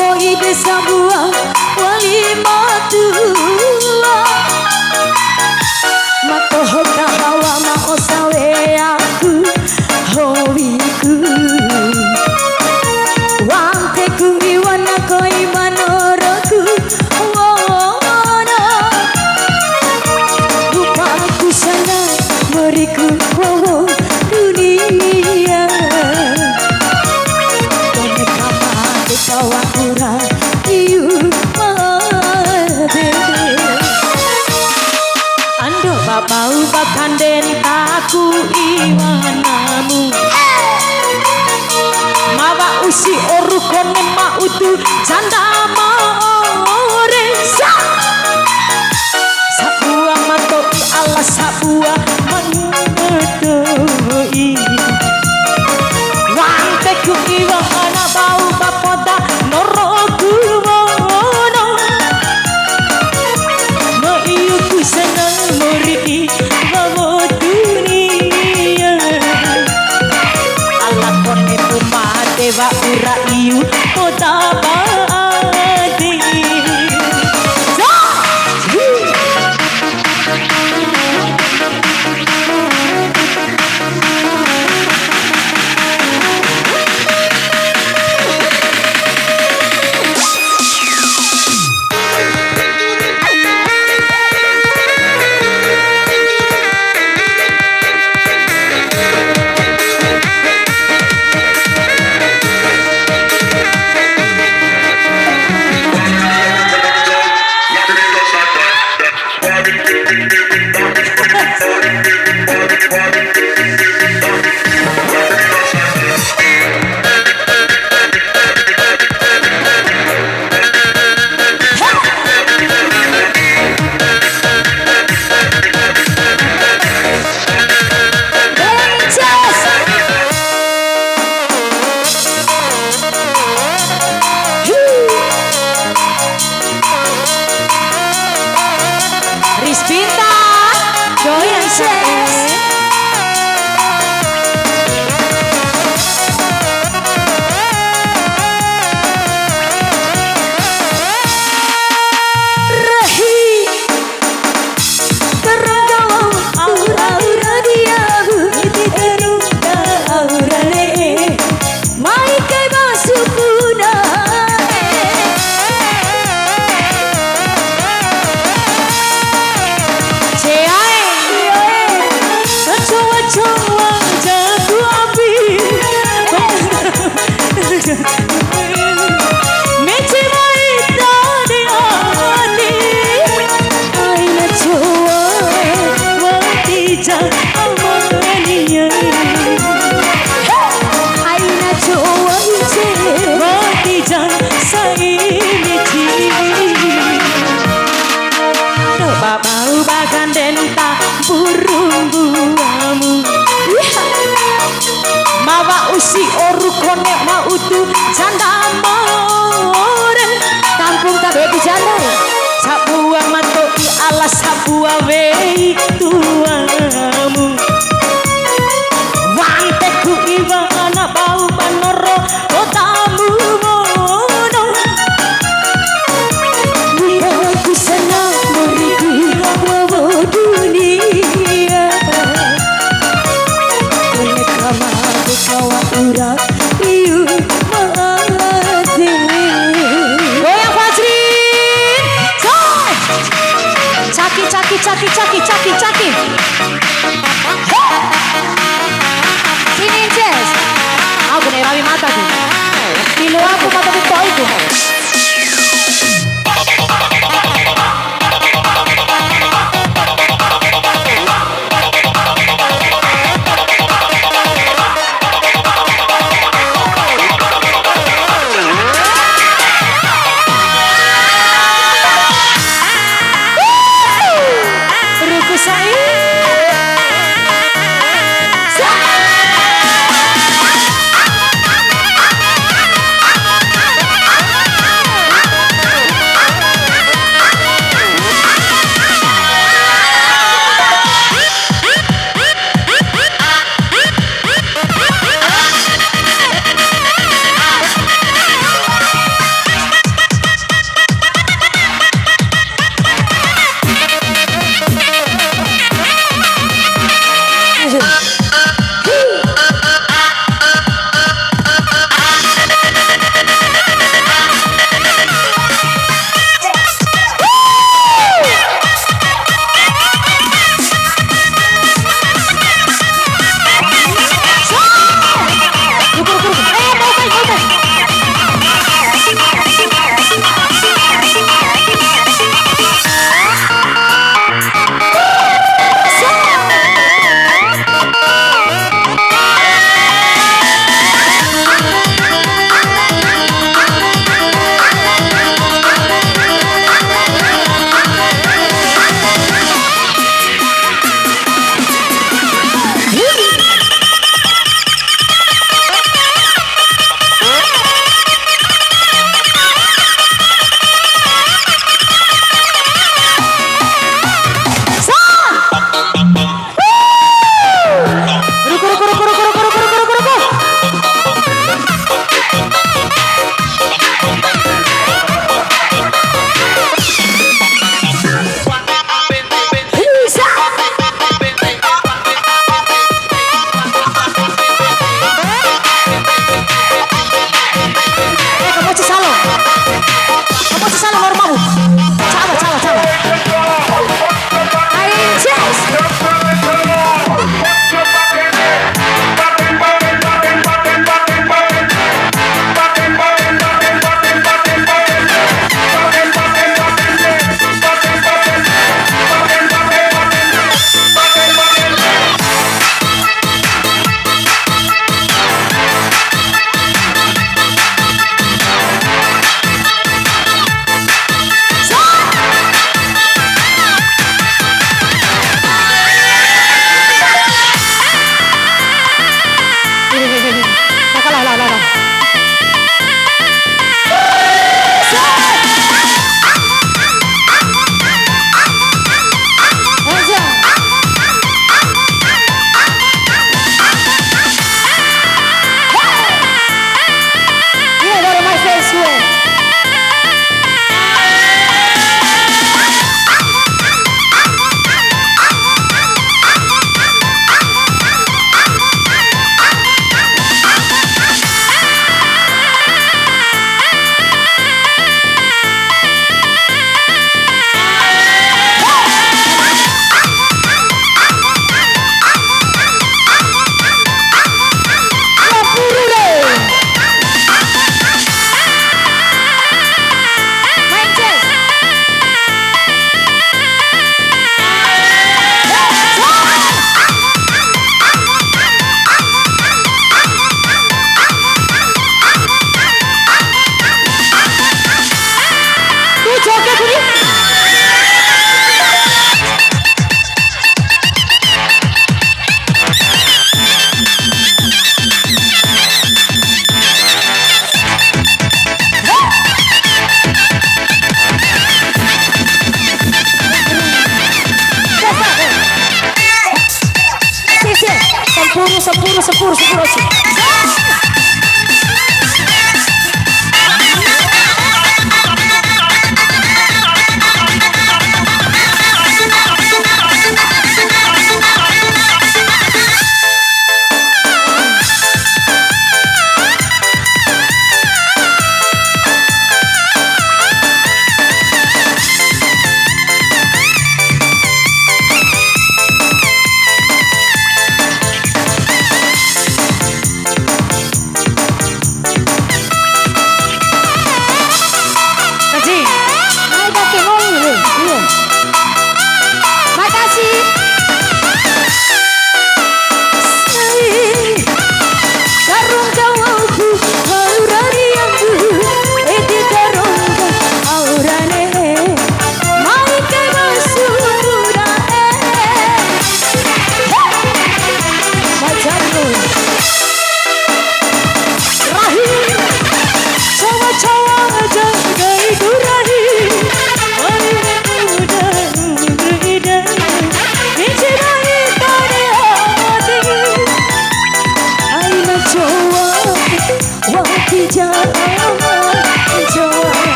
koi desa buah wali matua matoh kahawa ma osawe aku hobiku wangte kuiwana koi manoroku wono rupaku sana beriku wow dunia kone kamade kawakura iu made ando babau bakanden kaku iwanamu mawa usi oru kone mautu janda maore sabua matoi ala sabua menedoi wante ku iwana bau bapoda noroku wono no iyo ku senang muri bawo dunia ala kone dewa ura iu kota badi Rizpinta, goyang ses. Rahi, terenggalau aura-aura dia itu terungga aura le, mai kai masukuna. Babau baganden tak burung buamu mawa usi oru kone mautu janda more kampung tak bebi janda sabua matoi ala sabua wei tuamu wanteku iwa anak bau panoro kotamu mono buku senang beriku wawo dunia kone kamade kawa ura iu made goyang Fajrin caki caki caki caki caki caki sini Jess aku nih rawi mata tuh pilu aku mata tuh itu Ruku Sai Astagfirullahaladzim.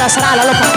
Será la loca.